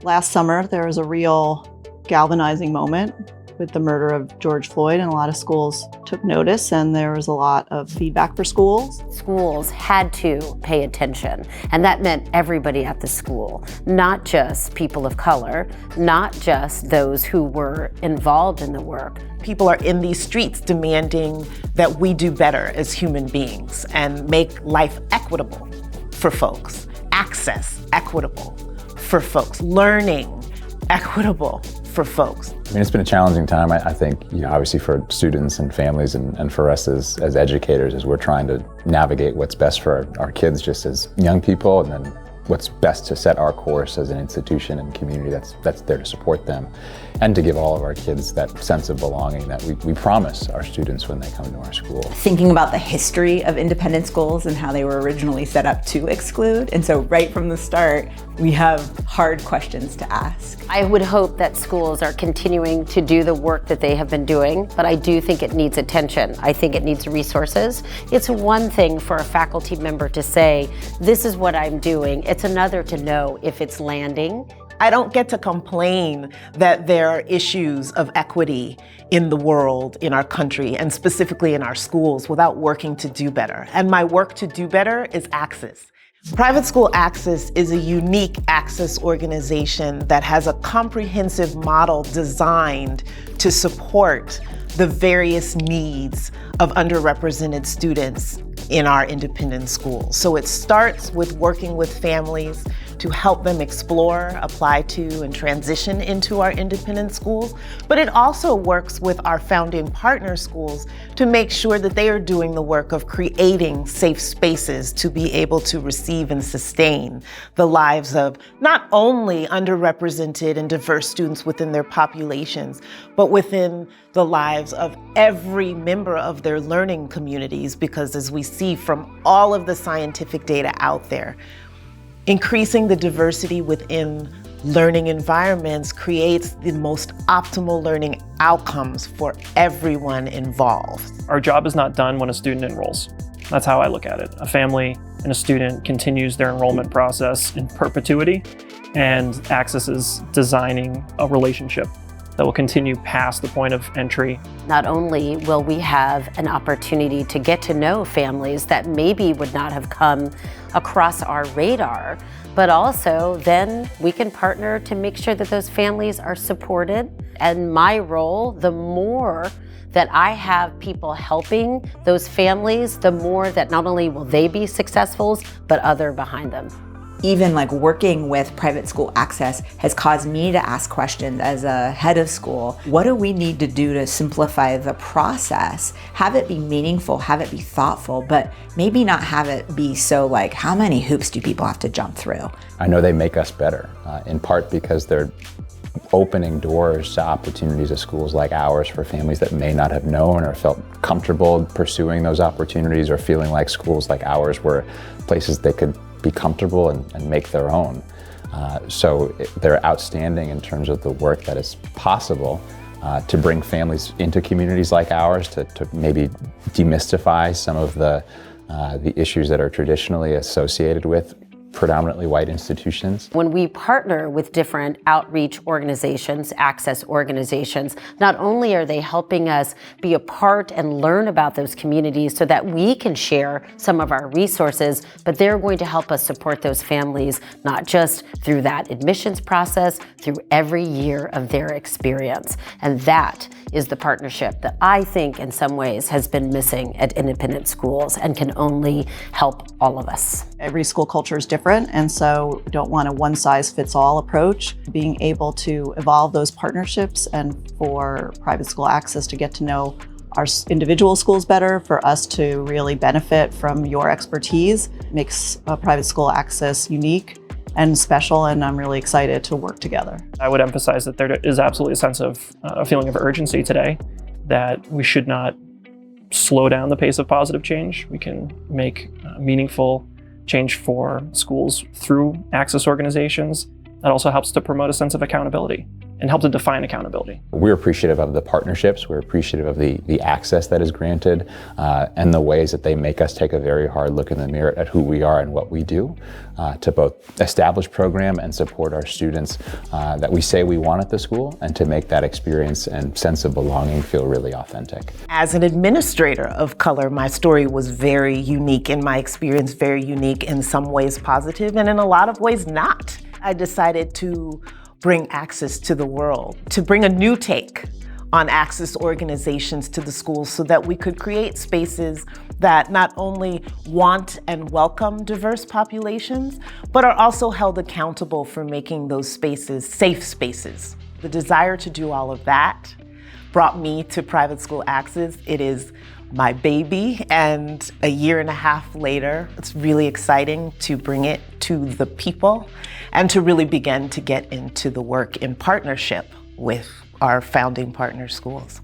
Last summer, there was a real galvanizing moment with the murder of George Floyd, and a lot of schools took notice, and there was a lot of feedback for schools. Schools had to pay attention, and that meant everybody at the school, not just people of color, not just those who were involved in the work. People are in these streets demanding that we do better as human beings and make life equitable for folks, access equitable for folks, learning equitable for folks. I mean, it's been a challenging time, I think, obviously for students and families and for us as educators, as we're trying to navigate what's best for our kids just as young people, and then what's best to set our course as an institution and community that's there to support them, and to give all of our kids that sense of belonging that we promise our students when they come to our school. Thinking about the history of independent schools and how they were originally set up to exclude, and so right from the start, we have hard questions to ask. I would hope that schools are continuing to do the work that they have been doing, but I do think it needs attention. I think it needs resources. It's one thing for a faculty member to say, this is what I'm doing. It's another to know if it's landing. I don't get to complain that there are issues of equity in the world, in our country, and specifically in our schools without working to do better. And my work to do better is Access. Private School Access is a unique access organization that has a comprehensive model designed to support the various needs of underrepresented students in our independent schools. So it starts with working with families to help them explore, apply to, and transition into our independent schools. But it also works with our founding partner schools to make sure that they are doing the work of creating safe spaces to be able to receive and sustain the lives of not only underrepresented and diverse students within their populations, but within the lives of every member of their learning communities, because as we see from all of the scientific data out there, increasing the diversity within learning environments creates the most optimal learning outcomes for everyone involved. Our job is not done when a student enrolls. That's how I look at it. A family and a student continues their enrollment process in perpetuity, and Access is designing a relationship that will continue past the point of entry. Not only will we have an opportunity to get to know families that maybe would not have come across our radar, but also then we can partner to make sure that those families are supported. And my role, the more that I have people helping those families, the more that not only will they be successful, but other behind them. Even working with Private School Access has caused me to ask questions as a head of school. What do we need to do to simplify the process? Have it be meaningful, have it be thoughtful, but maybe not have it be so how many hoops do people have to jump through? I know they make us better, in part because they're opening doors to opportunities at schools like ours for families that may not have known or felt comfortable pursuing those opportunities, or feeling like schools like ours were places they could be comfortable and make their own. So they're outstanding in terms of the work that is possible to bring families into communities like ours, to maybe demystify some of the issues that are traditionally associated with predominantly white institutions. When we partner with different outreach organizations, access organizations, not only are they helping us be a part and learn about those communities so that we can share some of our resources, but they're going to help us support those families, not just through that admissions process, through every year of their experience. And that is the partnership that I think in some ways has been missing at independent schools and can only help all of us. Every school culture is different, and so we don't want a one-size-fits-all approach. Being able to evolve those partnerships and for Private School Access to get to know our individual schools better, for us to really benefit from your expertise, makes Private School Access unique and special, and I'm really excited to work together. I would emphasize that there is absolutely a feeling of urgency today, that we should not slow down the pace of positive change. We can make meaningful change for schools through access organizations. That also helps to promote a sense of accountability and help to define accountability. We're appreciative of the partnerships, we're appreciative of the access that is granted, and the ways that they make us take a very hard look in the mirror at who we are and what we do, to both establish program and support our students that we say we want at the school, and to make that experience and sense of belonging feel really authentic. As an administrator of color, my story was very unique in my experience, very unique, in some ways positive, and in a lot of ways not. I decided to bring Access to the world, to bring a new take on Access organizations to the schools so that we could create spaces that not only want and welcome diverse populations, but are also held accountable for making those spaces safe spaces. The desire to do all of that brought me to Private School Access. It is my baby, and a year and a half later, it's really exciting to bring it to the people and to really begin to get into the work in partnership with our founding partner schools.